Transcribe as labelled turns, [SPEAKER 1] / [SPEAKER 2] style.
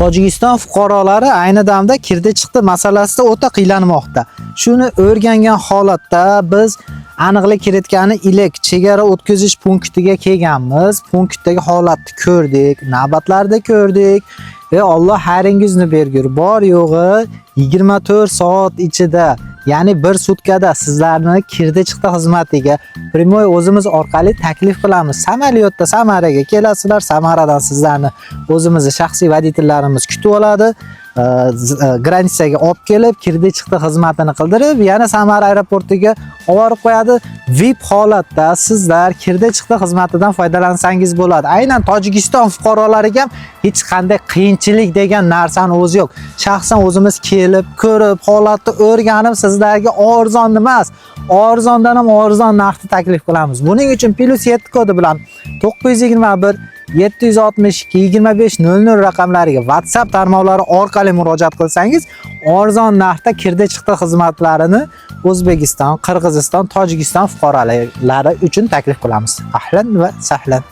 [SPEAKER 1] Tojikiston fuqarolari ayni damda kirdi chiqdi masalasida o'ta qiynalmoqda. Shuni o'rgangan holatda biz aniqlik kiritgani ilk chegara o'tkazish punktiga kelganmiz. Punktdagi holatni ko'rdik, navbatlarni ko'rdik va Alloh xayringizni bergur. Bor yo'g'i 24 soat ichida, ya'ni 1 sutkada sizlarni kirdi chiqdi xizmatiga primoy o'zimiz orqali taklif qilamiz. Samolyotda Samaraga kelasizlar, Samaradan sizlarni o'zimizning shaxsiy voditellarimiz kutib oladi. Granitsaga olib kelib, kirdi chiqdi xizmatini qildirib, yana Samara aeroportiga olib qo'yadi. VIP holatda sizlar kirdi chiqdi xizmatidan foydalansangiz bo'ladi. Aynan Tojikiston fuqarolariga ham hech qanday qiyinchilik degan narsani o'zi yo'q. Shaxsan o'zimiz kelib, ko'rib, holatni o'rganib, sizlarga arzon emas, arzondan ham arzon narxda taklif qilamiz. Buning uchun +7 kodi bilan 921 762 2500 raqamlariga WhatsApp tarmoqlari orqali murojaat qilsangiz, arzon narxda kirdi chiqdi xizmatlarini O'zbekiston, Qirg'iziston, Tojikiston fuqarolari uchun taklif qilamiz. Ahlan va sahlan.